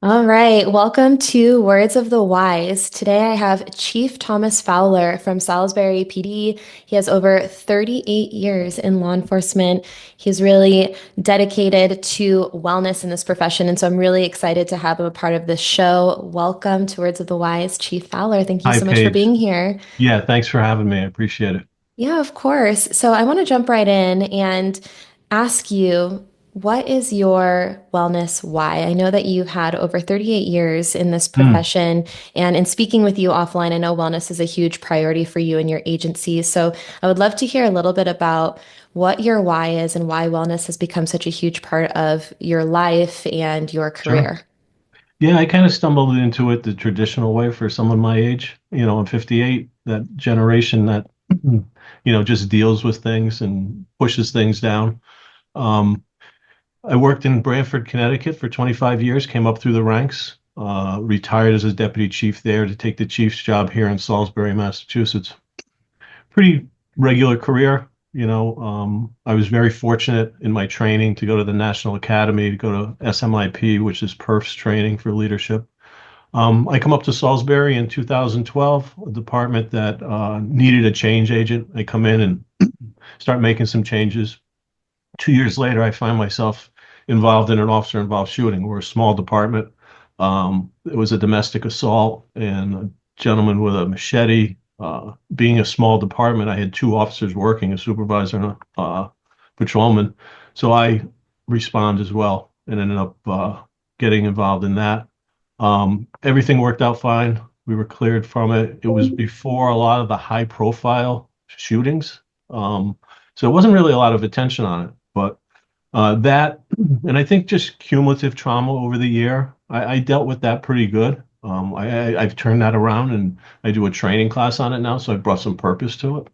All right, welcome to Words of the Wise. Today I have Chief Thomas Fowler from Salisbury PD. He has over 38 years in law enforcement. He's really dedicated to wellness in this profession, and so I'm really excited to have him a part of this show. Welcome to Words of the Wise, Chief Fowler. Thank you Hi, so much for Paige. being here. Yeah, thanks for having me. I appreciate it. Yeah, of course. So I want to jump right in and ask you, what is your wellness why? I know that you've had over 38 years in this Mm, profession, and in speaking with you offline, I know wellness is a huge priority for you and your agency. So I would love to hear a little bit about what your why is and why wellness has become such a huge part of your life and your sure. career. Yeah, I kind of stumbled into it the traditional way for someone my age. I'm 58, that generation that, just deals with things and pushes things down. Um, I worked in Branford, Connecticut for 25 years, came up through the ranks, retired as a deputy chief there to take the chief's job here in Salisbury, Massachusetts. Pretty regular career. I was very fortunate in my training to go to the National Academy, to go to SMIP, which is PERF's training for leadership. I come up to Salisbury in 2012, a department that needed a change agent. I come in and start making some changes. 2 years later, I find myself involved in an officer-involved shooting. We're a small department. It was a domestic assault, and a gentleman with a machete. Being a small department, I had two officers working, a supervisor and a patrolman. So I respond as well and ended up getting involved in that. Everything worked out fine. We were cleared from it. It was before a lot of the high-profile shootings. So it wasn't really a lot of attention on it. But that, and I think just cumulative trauma over the year, I dealt with that pretty good. I've turned that around and I do a training class on it now, so I brought some purpose to it.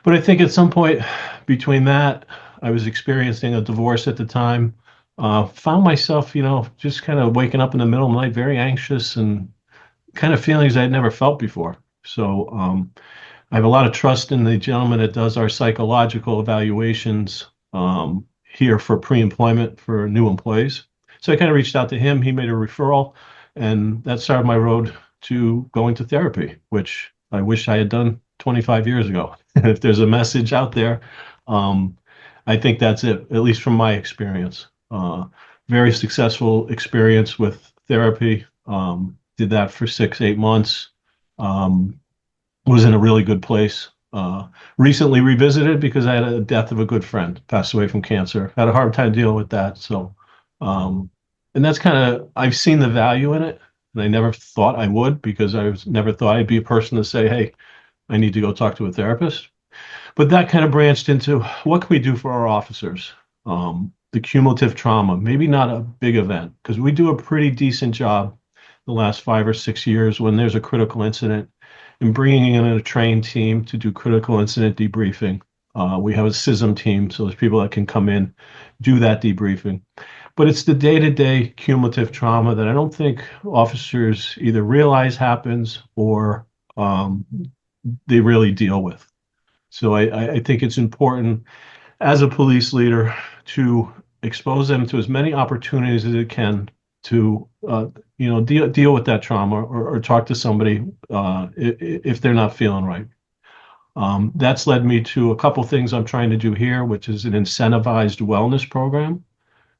But I think at some point between that, I was experiencing a divorce at the time, found myself, just kind of waking up in the middle of the night, very anxious and kind of feelings I'd never felt before. So I have a lot of trust in the gentleman that does our psychological evaluations here for pre-employment for new employees. So I kind of reached out to him. He made a referral, and that started my road to going to therapy, which I wish I had done 25 years ago. If there's a message out there, um, I think that's it, at least from my experience. Very successful experience with therapy. Did that for 6, 8 months. Um, was in a really good place. Recently revisited because I had a death of a good friend, passed away from cancer. Had a hard time dealing with that. So, and that's kind of, I've seen the value in it, and I never thought I would because never thought I'd be a person to say, hey, I need to go talk to a therapist. But that kind of branched into what can we do for our officers? The cumulative trauma, maybe not a big event, because we do a pretty decent job the last 5 or 6 years when there's a critical incident and bringing in a trained team to do critical incident debriefing. We have a SISM team, so there's people that can come in, do that debriefing. But it's the day-to-day cumulative trauma that I don't think officers either realize happens or they really deal with. So I think it's important as a police leader to expose them to as many opportunities as it can to deal with that trauma or talk to somebody if they're not feeling right. That's led me to a couple things I'm trying to do here, which is an incentivized wellness program.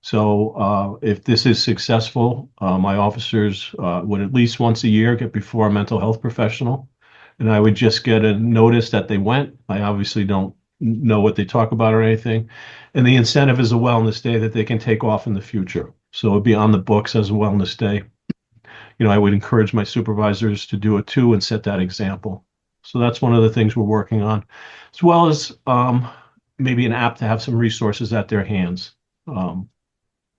So if this is successful, my officers would at least once a year get before a mental health professional, and I would just get a notice that they went. I obviously don't know what they talk about or anything, and the incentive is a wellness day that they can take off in the future. So it'd be on the books as a wellness day. I would encourage my supervisors to do it too and set that example. So that's one of the things we're working on, as well as maybe an app to have some resources at their hands. Um,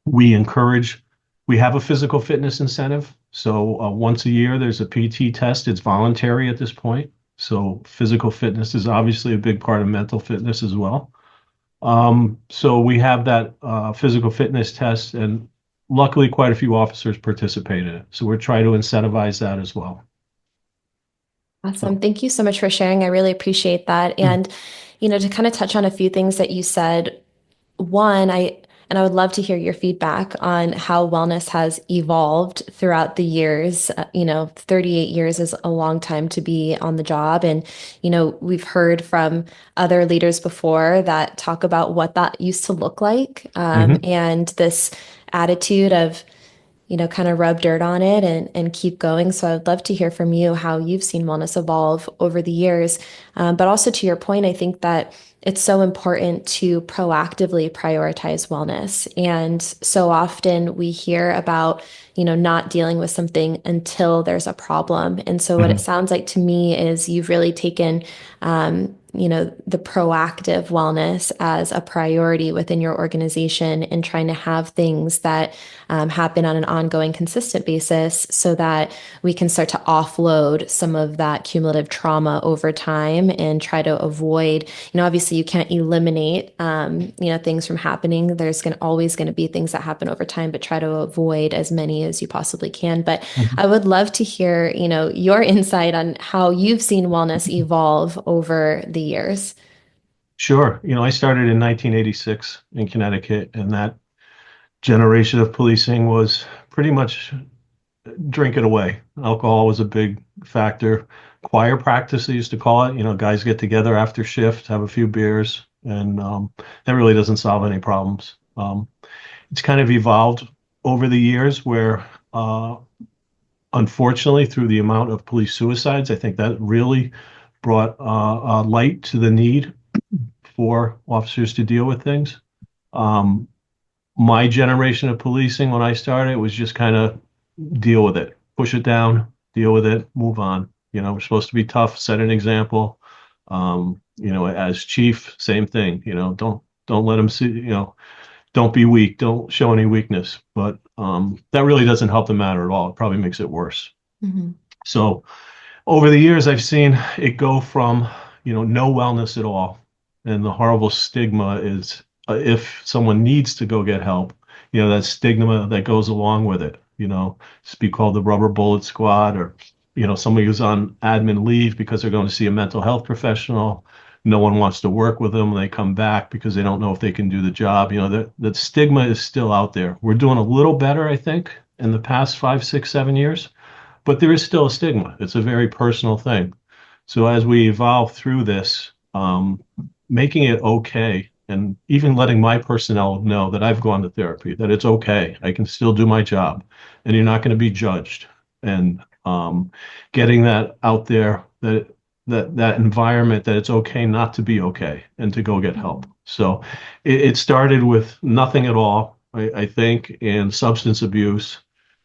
we encourage, we have a physical fitness incentive. So once a year, there's a PT test. It's voluntary at this point. So physical fitness is obviously a big part of mental fitness as well. So we have that physical fitness test, and luckily, quite a few officers participate in it. So we're trying to incentivize that as well. Awesome. So, Thank you so much for sharing. I really appreciate that. mm, And, to kind of touch on a few things that you said, one, And I would love to hear your feedback on how wellness has evolved throughout the years. 38 years is a long time to be on the job. And, we've heard from other leaders before that talk about what that used to look like, Hmm. and this attitude of, kind of rub dirt on it and keep going. So I'd love to hear from you how you've seen wellness evolve over the years. But also to your point, I think that it's so important to proactively prioritize wellness. And so often we hear about, not dealing with something until there's a problem. And so what it Hmm. sounds like to me is you've really taken, the proactive wellness as a priority within your organization and trying to have things that happen on an ongoing, consistent basis so that we can start to offload some of that cumulative trauma over time and try to avoid, obviously you can't eliminate, things from happening. There's always going to be things that happen over time, but try to avoid as many as you possibly can. But Hmm. I would love to hear, your insight on how you've seen wellness evolve over the years. Sure. I started in 1986 in Connecticut, and that generation of policing was pretty much drink it away. Alcohol was a big factor. Choir practice, they used to call it. Guys get together after shift, have a few beers, and that really doesn't solve any problems. It's kind of evolved over the years where, unfortunately, through the amount of police suicides, I think that really brought light to the need for officers to deal with things. Um, my generation of policing, when I started, was just kind of deal with it, push it down, deal with it, move on. We're supposed to be tough, set an example. As chief, same thing. Don't let them see. Don't be weak. Don't show any weakness. But that really doesn't help the matter at all. It probably makes it worse. Mhm. So over the years, I've seen it go from, no wellness at all. And the horrible stigma is, if someone needs to go get help, that stigma that goes along with it, just be called the rubber bullet squad, or, somebody who's on admin leave because they're going to see a mental health professional. No one wants to work with them when they come back because they don't know if they can do the job. That stigma is still out there. We're doing a little better, I think, in the past 5, 6, 7 years, but there is still a stigma. It's a very personal thing. So as we evolve through this, making it okay, and even letting my personnel know that I've gone to therapy, that it's okay, I can still do my job, and you're not going to be judged, and getting that out there, that environment that it's okay not to be okay and to go get help. So it started with nothing at all, I think, and substance abuse,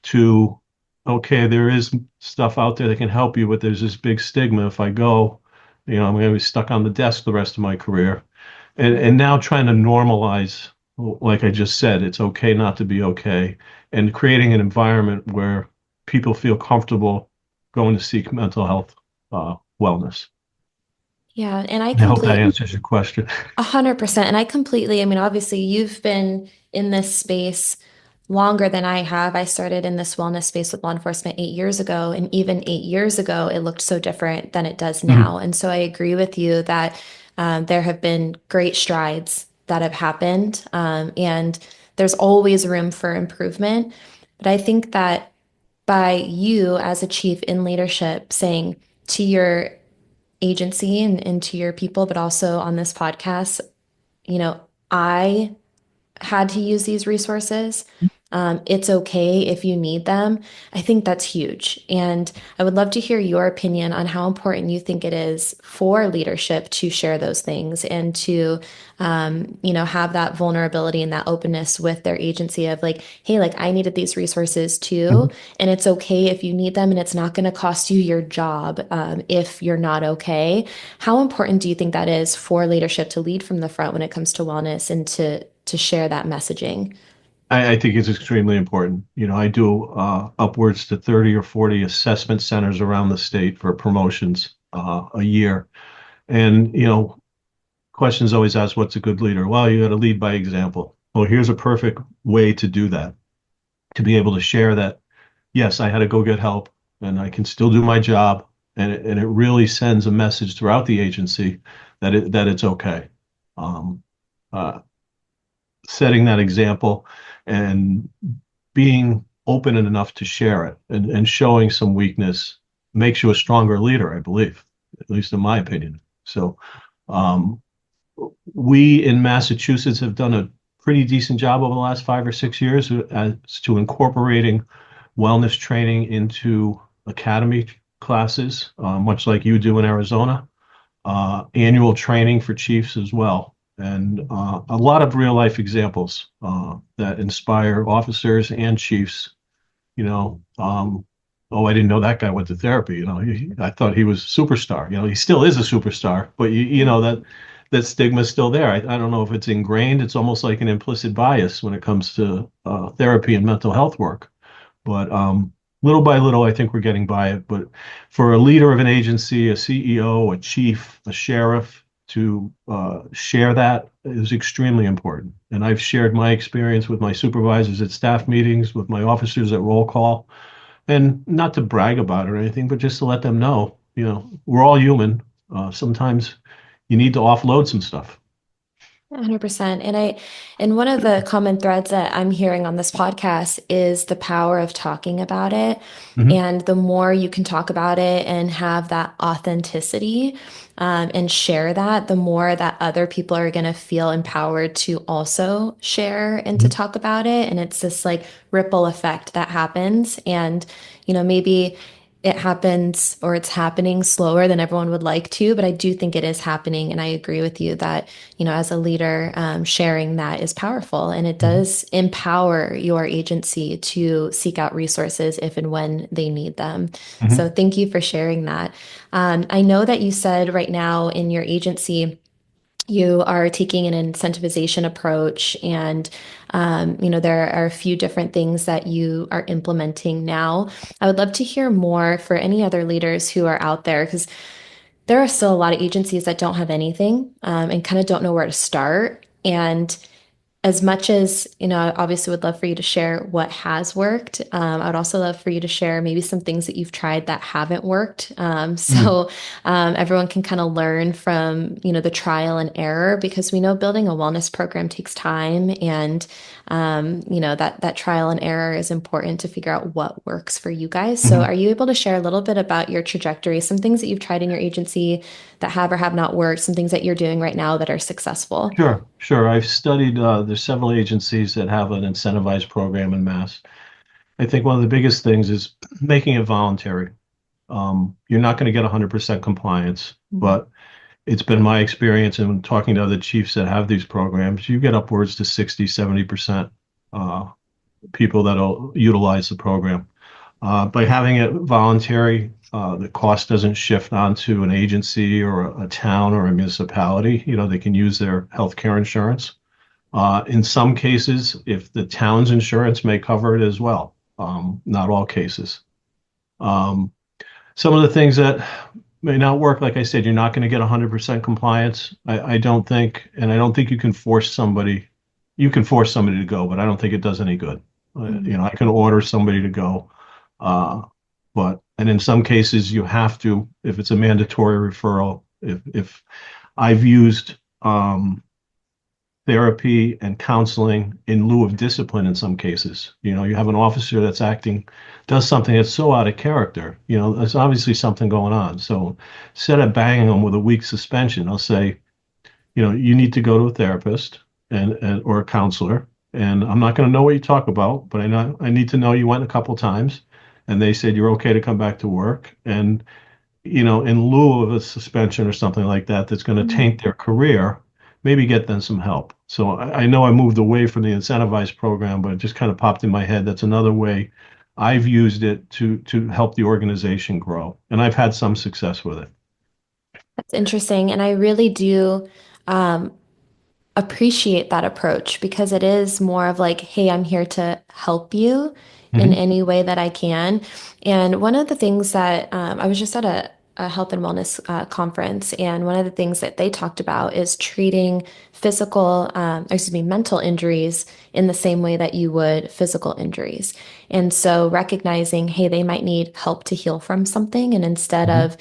to okay, there is stuff out there that can help you, but there's this big stigma. If I go, I'm going to be stuck on the desk the rest of my career. And now trying to normalize, like I just said, it's okay not to be okay, and creating an environment where people feel comfortable going to seek mental health wellness. Yeah, and I I hope that complete answers your question. 100%. And I completely, I mean, obviously, you've been in this space longer than I have. I started in this wellness space with law enforcement 8 years ago. And even 8 years ago, it looked so different than it does Mhm. now. And so I agree with you that there have been great strides that have happened. And there's always room for improvement. But I think that by you as a chief in leadership saying to your agency and to your people, but also on this podcast, I had to use these resources. It's okay if you need them. I think that's huge. And I would love to hear your opinion on how important you think it is for leadership to share those things and to, have that vulnerability and that openness with their agency of like, hey, like I needed these resources too. Mhm. And it's okay if you need them and it's not going to cost you your job, if you're not okay. How important do you think that is for leadership to lead from the front when it comes to wellness and to share that messaging? I think it's extremely important. I do upwards to 30 or 40 assessment centers around the state for promotions a year. And, questions always asked, what's a good leader? Well, you got to lead by example. Well, here's a perfect way to do that, to be able to share that, yes, I had to go get help and I can still do my job. And it really sends a message throughout the agency that it's okay. Um, uh, setting that example and being open enough to share it and showing some weakness makes you a stronger leader, I believe, at least in my opinion. So, um, we in Massachusetts have done a pretty decent job over the last 5 or 6 years as to incorporating wellness training into academy classes, much like you do in Arizona, annual training for chiefs as well, and a lot of real life examples that inspire officers and chiefs. You know, oh, I didn't know that guy went to therapy. I thought he was a superstar. He still is a superstar, but you know that stigma is still there. I don't know if it's ingrained. It's almost like an implicit bias when it comes to therapy and mental health work. But little by little, I think we're getting by it. But for a leader of an agency, a CEO, a chief, a sheriff, to share that is extremely important. And I've shared my experience with my supervisors at staff meetings, with my officers at roll call, and not to brag about it or anything, but just to let them know, we're all human. Sometimes you need to offload some stuff. 100%. And one of the common threads that I'm hearing on this podcast is the power of talking about it. Hmm. And the more you can talk about it and have that authenticity, and share that, the more that other people are going to feel empowered to also share and to Hmm. talk about it. And it's this like ripple effect that happens. And, maybe it happens or it's happening slower than everyone would like to, but I do think it is happening. And I agree with you that, as a leader, sharing that is powerful and it Hmm. does empower your agency to seek out resources if and when they need them. So Hmm. thank you for sharing that. I know that you said right now in your agency, you are taking an incentivization approach and there are a few different things that you are implementing now. I would love to hear more for any other leaders who are out there because there are still a lot of agencies that don't have anything, and kind of don't know where to start. And as much as, I obviously would love for you to share what has worked. I would also love for you to share maybe some things that you've tried that haven't worked. Hmm. Everyone can kind of learn from, the trial and error because we know building a wellness program takes time and, that trial and error is important to figure out what works for you guys. So Hmm. are you able to share a little bit about your trajectory, some things that you've tried in your agency that have or have not worked, some things that you're doing right now that are successful? Sure, sure. I've studied, there's several agencies that have an incentivized program in Mass. I think one of the biggest things is making it voluntary. You're not going to get 100% compliance, but it's been my experience in talking to other chiefs that have these programs, you get upwards to 60, 70% uh, people that'll utilize the program. By having it voluntary, the cost doesn't shift onto an agency or a town or a municipality. They can use their healthcare insurance. In some cases, if the town's insurance may cover it as well, not all cases. Um, some of the things that may not work, like I said, you're not going to get 100% compliance. I don't think, and I don't think you can force somebody. You can force somebody to go, but I don't think it does any good. Mhm. I can order somebody to go, uh, and in some cases you have to if it's a mandatory referral. If I've used therapy and counseling in lieu of discipline in some cases. You have an officer that's does something that's so out of character. There's obviously something going on. So instead of banging them with a week suspension, I'll say, you need to go to a therapist and or a counselor. And I'm not going to know what you talk about, but I need to know you went a couple times and they said you're okay to come back to work. And in lieu of a suspension or something like that, that's going to Mhm. taint their career, maybe get them some help. So I know I moved away from the incentivized program, but it just kind of popped in my head. That's another way I've used it to help the organization grow, and I've had some success with it. That's interesting. And I really do um, appreciate that approach because it is more of like, hey, I'm here to help you in Hmm. any way that I can. And one of the things that I was just at a health and wellness conference, and one of the things that they talked about is treating mental injuries in the same way that you would physical injuries. And so recognizing, hey, they might need help to heal from something. And instead Mhm. of,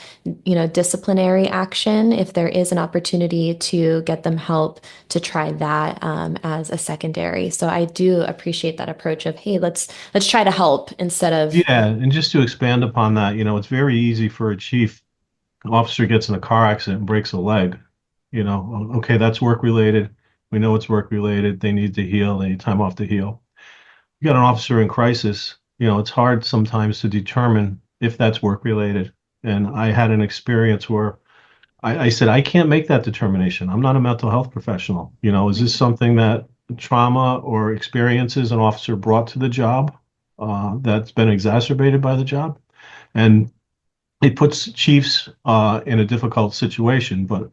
disciplinary action, if there is an opportunity to get them help, to try that as a secondary. So I do appreciate that approach of, hey, let's try to help instead of. Yeah, and just to expand upon that, it's very easy for a chief officer gets in a car accident and breaks a leg. Okay, that's work related. We know it's work related. They need to heal. They need time off to heal. You got an officer in crisis. It's hard sometimes to determine if that's work related. And I had an experience where I said, I can't make that determination. I'm not a mental health professional. Is this Right. something that trauma or experiences an officer brought to the job that's been exacerbated by the job? And it puts chiefs in a difficult situation. But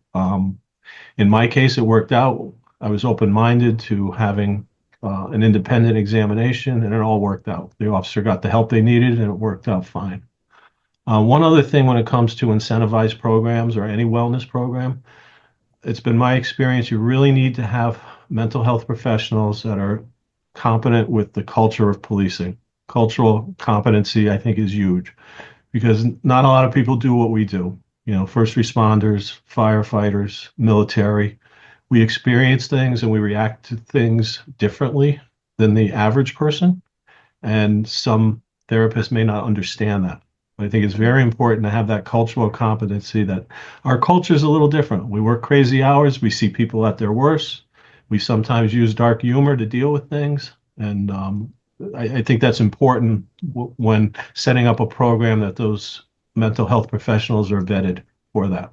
in my case, it worked out. I was open-minded to having an independent examination, and it all worked out. The officer got the help they needed, and it worked out fine. One other thing when it comes to incentivized programs or any wellness program, it's been my experience you really need to have mental health professionals that are competent with the culture of policing. Cultural competency, I think, is huge because not a lot of people do what we do. First responders, firefighters, military, we experience things and we react to things differently than the average person. And some therapists may not understand that. But I think it's very important to have that cultural competency that our culture is a little different. We work crazy hours. We see people at their worst. We sometimes use dark humor to deal with things. And I think that's important when setting up a program that those mental health professionals are vetted for that.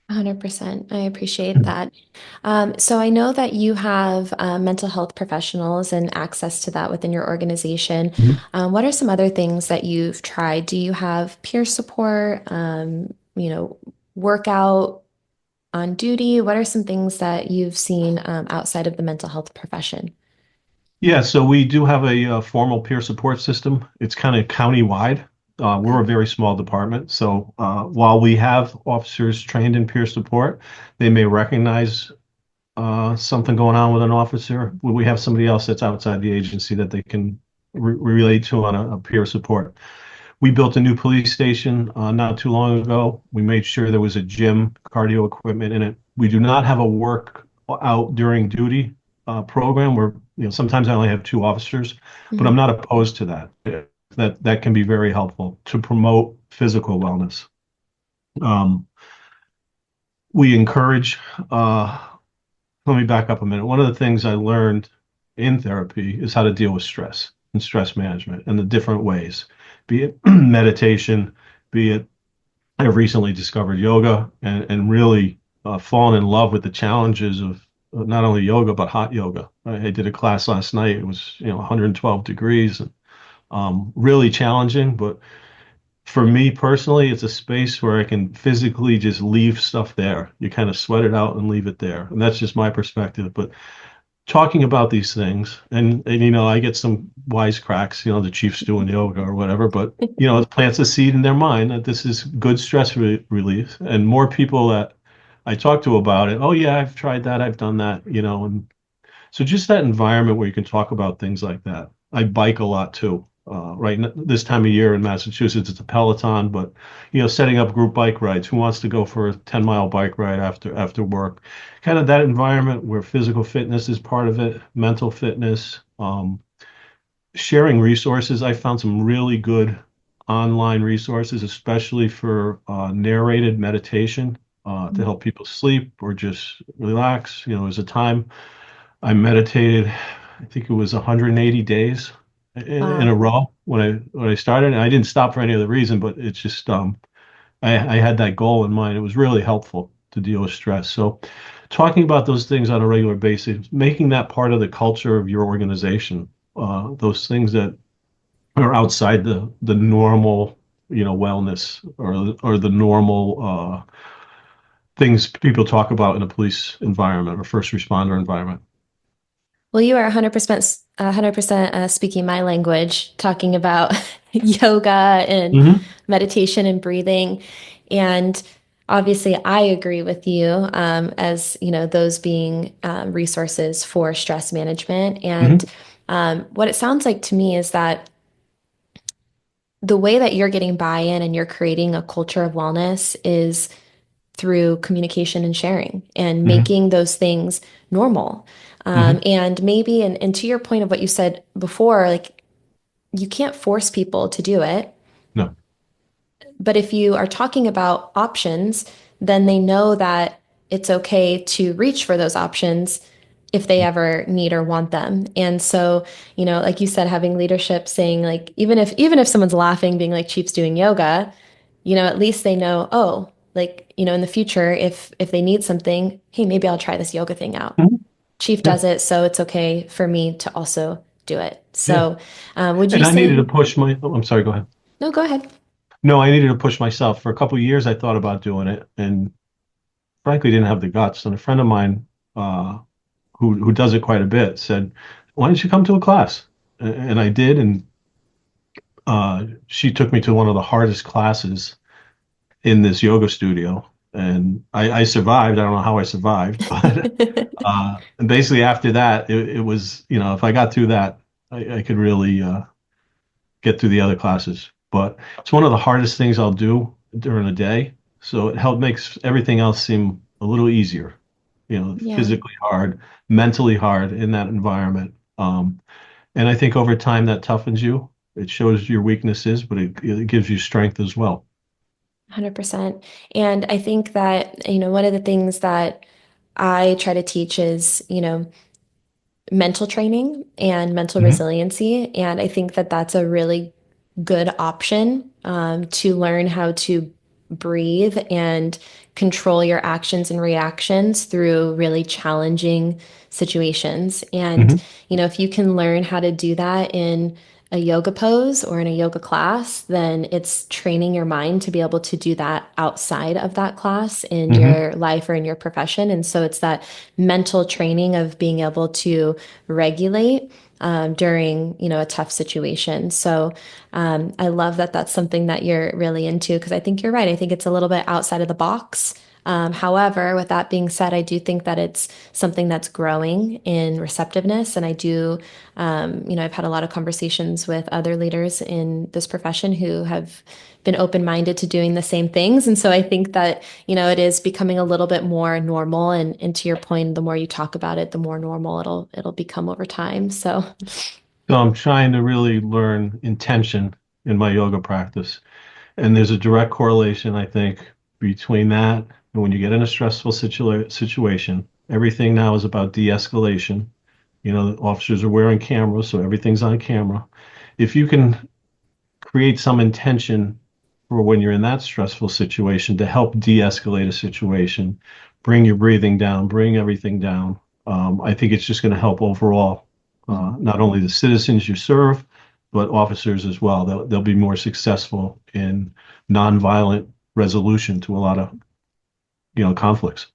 100%. I appreciate that. So I know that you have mental health professionals and access to that within your organization. Mhm. What are some other things that you've tried? Do you have peer support, workout on duty? What are some things that you've seen outside of the mental health profession? Yeah, so we do have a formal peer support system. It's kind of county-wide. We're Okay. a very small department, so while we have officers trained in peer support, they may recognize something going on with an officer. We have somebody else that's outside the agency that they can relate to on a peer support. We built a new police station not too long ago. We made sure there was a gym, cardio equipment in it. We do not have a work out during duty program where sometimes I only have two officers, but I'm Mhm. not opposed to that. That can be very helpful to promote physical wellness. Um, we encourage. Let me back up a minute. One of the things I learned in therapy is how to deal with stress and stress management and the different ways, be it meditation, be it I've recently discovered yoga and really fallen in love with the challenges of not only yoga but hot yoga. I did a class last night. It was 112 degrees and really challenging. But for me personally, it's a space where I can physically just leave stuff there. You kind of sweat it out and leave it there, and that's just my perspective. But talking about these things, and I get some wisecracks, the chief's doing yoga or whatever, but it plants a seed in their mind that this is good stress relief, and more people that I talk to about it, oh yeah, I've tried that, I've done that, and so just that environment where you can talk about things like that. I bike a lot too. This time of year in Massachusetts, it's a Peloton, but setting up group bike rides. Who wants to go for a 10-mile bike ride after work? Kind of that environment where physical fitness is part of it, mental fitness, sharing resources. I found some really good online resources, especially for narrated meditation to help people sleep or just relax. There's a time I meditated, I think it was 180 days in a Wow. row when I started. And I didn't stop for any other reason, but it's just I had that goal in mind. It was really helpful to deal with stress. So talking about those things on a regular basis, making that part of the culture of your organization, those things that are outside the normal, wellness or the normal things people talk about in a police environment or first responder environment. Well, you are 100% speaking my language, talking about yoga and Hmm. meditation and breathing. And obviously, I agree with you as, those being resources for stress management. And Hmm. What it sounds like to me is that the way that you're getting buy-in and you're creating a culture of wellness is through communication and sharing and Hmm. making those things normal. Hmm. And maybe, and to your point of what you said before, like you can't force people to do it. No. But if you are talking about options, then they know that it's okay to reach for those options if they ever need or want them. And so, like you said, having leadership saying like even if someone's laughing, being like Chief's doing yoga, at least they know, oh, like, in the future, if they need something, hey, maybe I'll try this yoga thing out. Mhm. Chief Yeah. does it, so it's okay for me to also do it. Yeah. So, would you And I needed to say, push my, oh, I'm sorry, go ahead. no, go ahead. No, I needed to push myself. For a couple of years, I thought about doing it and frankly didn't have the guts. And a friend of mine, uh, who does it quite a bit said, why don't you come to a class? And I did. And she took me to one of the hardest classes in this yoga studio. And I survived. I don't know how I survived, but and basically after that, it was, if I got through that, I could really get through the other classes. But it's one of the hardest things I'll do during the day. So it help makes everything else seem a little easier, Yeah. physically hard, mentally hard in that environment. And I think over time that toughens you. It shows your weaknesses, but it gives you strength as well. 100%. And I think that, one of the things that I try to teach is, mental training and mental Hmm. resiliency. And I think that that's a really good option to learn how to breathe and control your actions and reactions through really challenging situations. And, Hmm. if you can learn how to do that in a yoga pose or in a yoga class, then it's training your mind to be able to do that outside of that class in Hmm. your life or in your profession. And so it's that mental training of being able to regulate during, a tough situation. So I love that that's something that you're really into because I think you're right. I think it's a little bit outside of the box. However, with that being said, I do think that it's something that's growing in receptiveness. And I do, I've had a lot of conversations with other leaders in this profession who have been open-minded to doing the same things. And so I think that, it is becoming a little bit more normal. And to your point, the more you talk about it, the more normal it'll become over time. So So I'm trying to really learn intention in my yoga practice. And there's a direct correlation, I think, between that and when you get in a stressful situation. Everything now is about de-escalation. The officers are wearing cameras, so everything's on camera. If you can create some intention for when you're in that stressful situation to help de-escalate a situation, bring your breathing down, bring everything down, I think it's just going to help overall, mhm, not only the citizens you serve, but officers as well. They'll be more successful in nonviolent resolution to a lot of conflicts.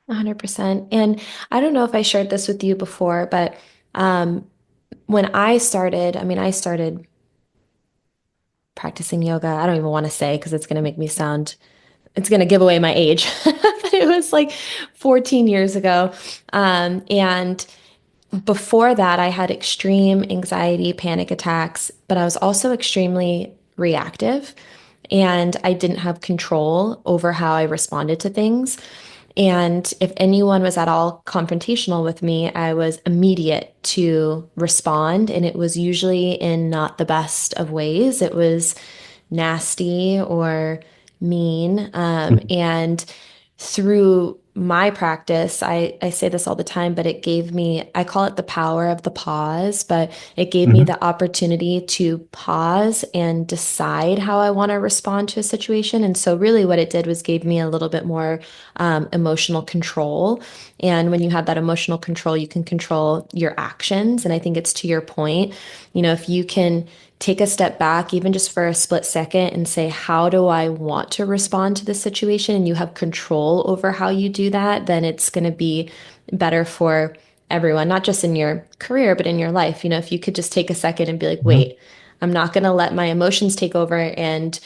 100%. And I don't know if I shared this with you before, but um, when I started practicing yoga. I don't even want to say because it's going to make me sound, it's going to give away my age. But it was like 14 years ago. And before that, I had extreme anxiety, panic attacks, but I was also extremely reactive and I didn't have control over how I responded to things. And if anyone was at all confrontational with me, I was immediate to respond. And it was usually in not the best of ways. It was nasty or mean. And through my practice, I say this all the time, but it gave me, I call it the power of the pause, but it gave me Hmm. the opportunity to pause and decide how I want to respond to a situation. And so, really, what it did was gave me a little bit more emotional control. And when you have that emotional control, you can control your actions. And I think it's to your point, if you can take a step back, even just for a split second, and say, how do I want to respond to this situation? And you have control over how you do that, then it's going to be better for everyone, not just in your career, but in your life. If you could just take a second and be like, Hmm. wait, I'm not going to let my emotions take over and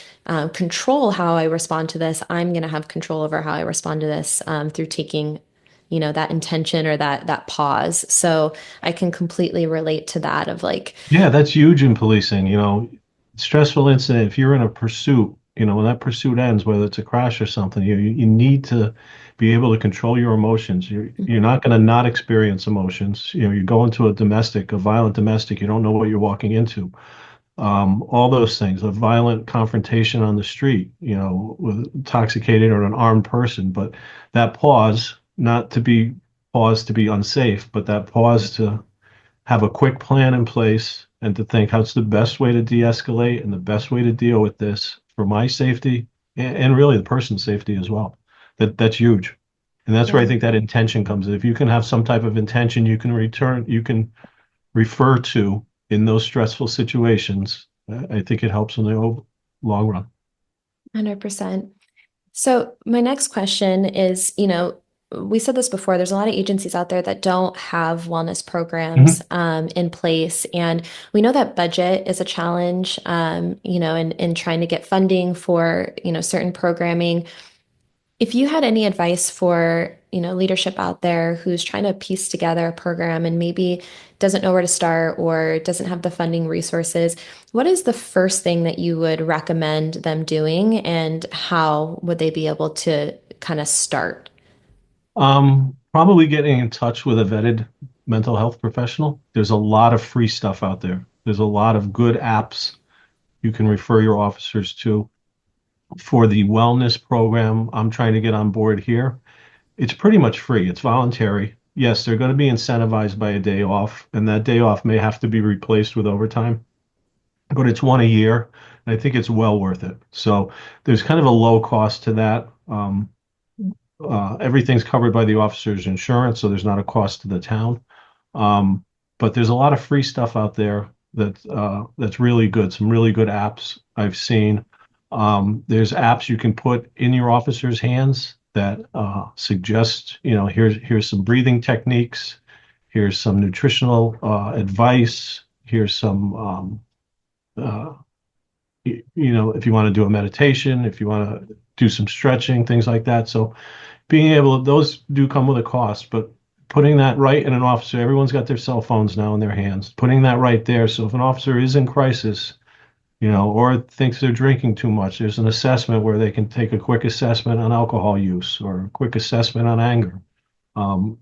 control how I respond to this. I'm going to have control over how I respond to this through taking that intention or that pause. So I can completely relate to that of like, Yeah, that's huge in policing. Stressful incident. If you're in a pursuit, when that pursuit ends, whether it's a crash or something, you need to be able to control your emotions. You're not going to not experience emotions. You go into a violent domestic, you don't know what you're walking into. All those things, a violent confrontation on the street, with intoxicated or an armed person. But that pause, not to be pause to be unsafe, but that pause to have a quick plan in place and to think how's the best way to de-escalate and the best way to deal with this for my safety and really the person's safety as well. That's huge. And that's where I yeah. think that intention comes in. If you can have some type of intention you can refer to in those stressful situations, I think it helps in the long run. 100%. So, my next question is, we said this before, there's a lot of agencies out there that don't have wellness programs Mhm. in place. And we know that budget is a challenge, in trying to get funding for, certain programming. If you had any advice for, leadership out there who's trying to piece together a program and maybe doesn't know where to start or doesn't have the funding resources, what is the first thing that you would recommend them doing and how would they be able to kind of start? Probably getting in touch with a vetted mental health professional. There's a lot of free stuff out there. There's a lot of good apps you can refer your officers to. For the wellness program I'm trying to get on board here, it's pretty much free. It's voluntary. Yes, they're going to be incentivized by a day off, and that day off may have to be replaced with overtime, but it's one a year, and I think it's well worth it. So there's kind of a low cost to that. Everything's covered by the officer's insurance, so there's not a cost to the town. Um, but there's a lot of free stuff out there that's really good. Some really good apps I've seen. There's apps you can put in your officer's hands that suggest, here's some breathing techniques, here's some nutritional advice, here's some, uh, if you want to do a meditation, if you want to do some stretching, things like that. So being able, those do come with a cost, but putting that right in an officer, everyone's got their cell phones now in their hands, putting that right there. So if an officer is in crisis, or thinks they're drinking too much, there's an assessment where they can take a quick assessment on alcohol use or a quick assessment on anger. Um,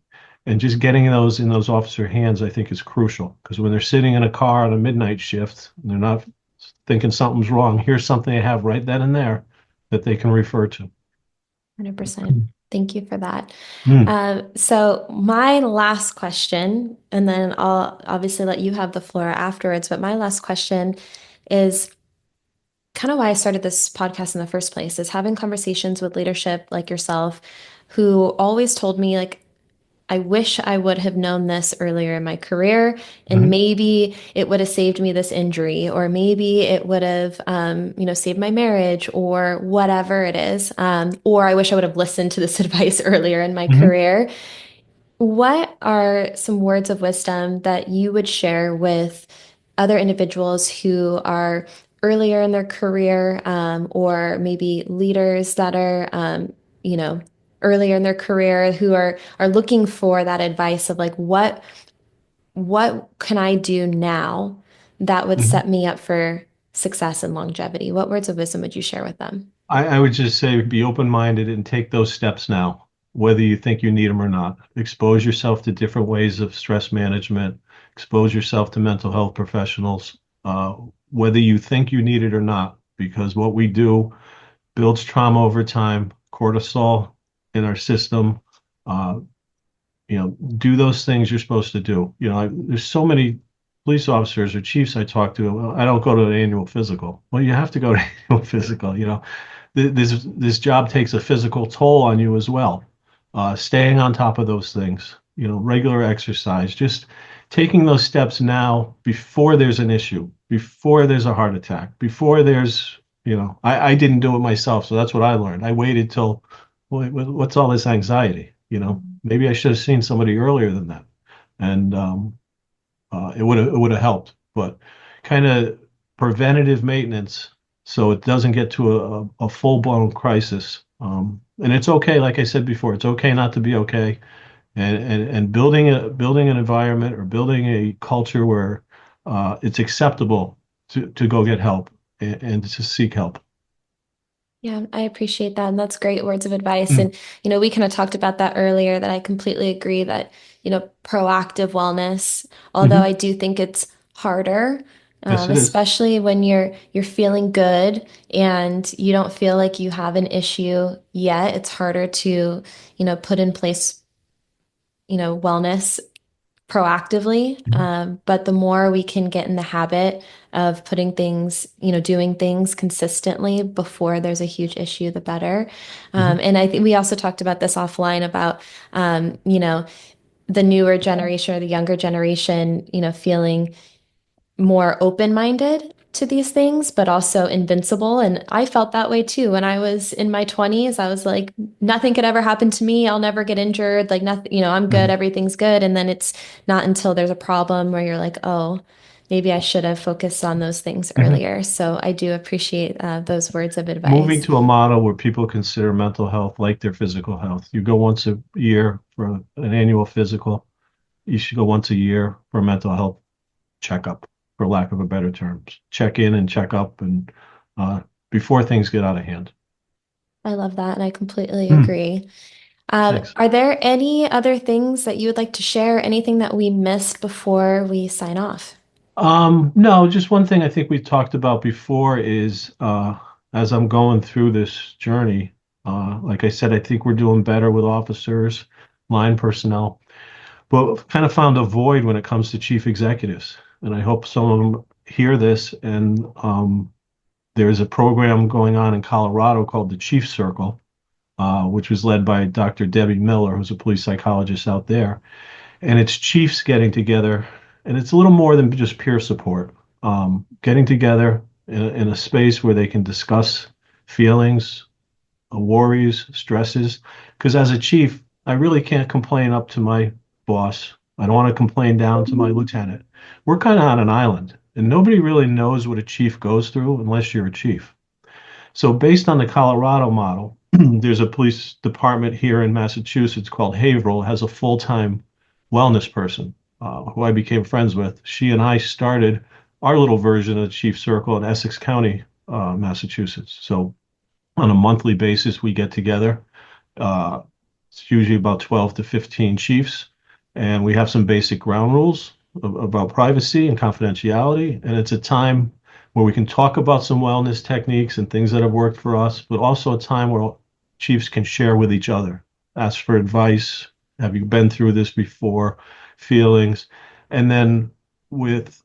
and just getting those in those officer hands, I think is crucial because when they're sitting in a car on a midnight shift, they're not thinking something's wrong. Here's something they have right then and there that they can refer to. 100%. Thank you for that. Mm. So my last question, and then I'll obviously let you have the floor afterwards, but my last question is kind of why I started this podcast in the first place, is having conversations with leadership like yourself who always told me like I wish I would have known this earlier in my career, and Mhm. maybe it would have saved me this injury, or maybe it would have, saved my marriage, or whatever it is. Or I wish I would have listened to this advice earlier in my Mhm. career. What are some words of wisdom that you would share with other individuals who are earlier in their career, or maybe leaders that are, you know, earlier in their career who are looking for that advice of like what can I do now that would Mhm. set me up for success and longevity? What words of wisdom would you share with them? I would just say be open-minded and take those steps now, whether you think you need them or not. Expose yourself to different ways of stress management, expose yourself to mental health professionals, whether you think you need it or not, because what we do builds trauma over time, cortisol in our system. Uh, do those things you're supposed to do. There's so many police officers or chiefs I talk to. "Well, I don't go to an annual physical." Well, you have to go to an annual physical. This job takes a physical toll on you as well. Staying on top of those things, regular exercise, just taking those steps now before there's an issue, before there's a heart attack, before there's, I didn't do it myself, so that's what I learned. I waited till, what's all this anxiety? Maybe I should have seen somebody earlier than that, and it would have helped. But kind of preventative maintenance, so it doesn't get to a full blown crisis. And it's okay, like I said before, it's okay not to be okay. and building an environment or building a culture where it's acceptable to go get help and to seek help. Yeah, I appreciate that. And that's great words of advice. Mm. And, we kind of talked about that earlier, that I completely agree that, proactive wellness, although Hmm. I do think it's harder, Yes, it is. especially when you're feeling good and you don't feel like you have an issue yet, it's harder to, put in place, wellness proactively. Mhm. But the more we can get in the habit of putting things, doing things consistently before there's a huge issue, the better. Hmm. And I think we also talked about this offline about, the newer generation or the younger generation, feeling more open-minded to these things, but also invincible. And I felt that way too. When I was in my 20s, I was like, nothing could ever happen to me. I'll never get injured. Like nothing, I'm good. Hmm. Everything's good. And then it's not until there's a problem where you're like, oh, maybe I should have focused on those things Hmm. earlier. So I do appreciate those words of Moving advice. to a model where people consider mental health like their physical health. You go once a year for an annual physical. You should go once a year for a mental health checkup, for lack of a better terms. Check in and check up and uh, before things get out of hand. I love that. And I completely Hmm. agree. Thanks. Are there any other things that you would like to share? Anything that we missed before we sign off? No, just one thing I think we talked about before is as I'm going through this journey, like I said, I think we're doing better with officers, line personnel, but kind of found a void when it comes to chief executives. And I hope some of them hear this. And there's a program going on in Colorado called the Chief Circle, which was led by Dr. Debbie Miller, who's a police psychologist out there, and it's chiefs getting together, and it's a little more than just peer support. Getting together in a space where they can discuss feelings, worries, stresses. Because as a chief, I really can't complain up to my boss. I don't want to complain down to my lieutenant. We're kind of on an island, and nobody really knows what a chief goes through unless you're a chief. So, based on the Colorado model, there's a police department here in Massachusetts called Haverhill, has a full-time wellness person who I became friends with. She and I started our little version of the Chief Circle in Essex County, Massachusetts. So, on a monthly basis, we get together. Uh, it's usually about 12 to 15 chiefs, and we have some basic ground rules about privacy and confidentiality. And it's a time where we can talk about some wellness techniques and things that have worked for us, but also a time where chiefs can share with each other, ask for advice. Have you been through this before? Feelings. And then with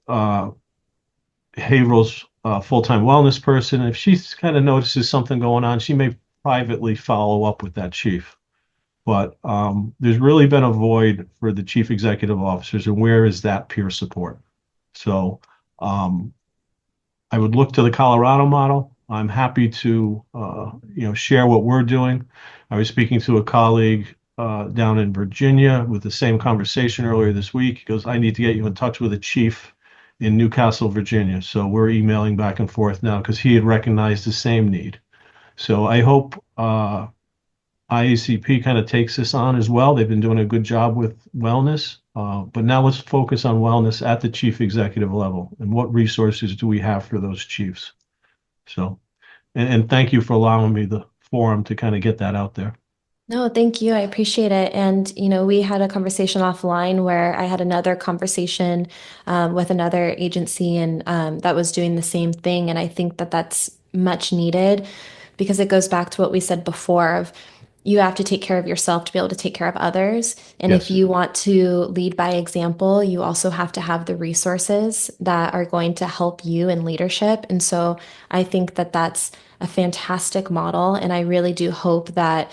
Haverhill's full-time wellness person, if she kind of notices something going on, she may privately follow up with that chief. But there's really been a void for the chief executive officers, and where is that peer support? So um, I would look to the Colorado model. I'm happy to share what we're doing. I was speaking to a colleague down in Virginia with the same conversation earlier this week. He goes, "I need to get you in touch with a chief in Newcastle, Virginia." So we're emailing back and forth now because he had recognized the same need. So I hope IACP kind of takes this on as well. They've been doing a good job with wellness, but now let's focus on wellness at the chief executive level and what resources do we have for those chiefs. So, and thank you for allowing me the forum to kind of get that out there. No, thank you. I appreciate it. And, we had a conversation offline where I had another conversation with another agency and that was doing the same thing. And I think that that's much needed because it goes back to what we said before of you have to take care of yourself to be able to take care of others. And if Yes. you want to lead by example, you also have to have the resources that are going to help you in leadership. And so I think that that's a fantastic model. And I really do hope that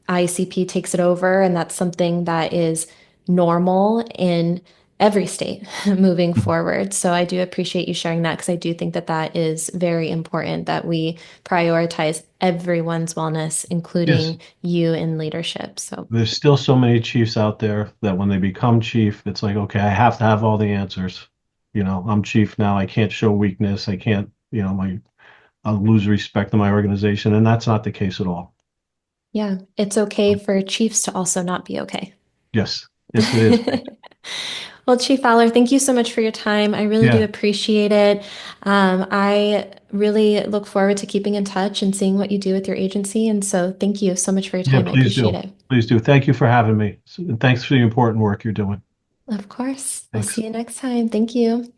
ICP takes it over, and that's something that is normal in every state moving forward. So I do appreciate you sharing that because I do think that that is very important that we prioritize everyone's wellness, Yes. including you in leadership. So, There's still so many chiefs out there that when they become chief, it's like, okay, I have to have all the answers. I'm chief now. I can't show weakness. I can't, I'll lose respect in my organization. And that's not the case at all. yeah, it's okay for chiefs to also not be okay. Yes. Yes, it is. Well, Chief Fowler, thank you so much for your time. I really do Yeah. appreciate it. I really look forward to keeping in touch and seeing what you do with your agency. And so thank you so much for your Yeah, time. I please appreciate do. it. Please do. Thank you for having me. And thanks for the important work you're doing. Of course. I'll see Thanks. you next time. Thank you.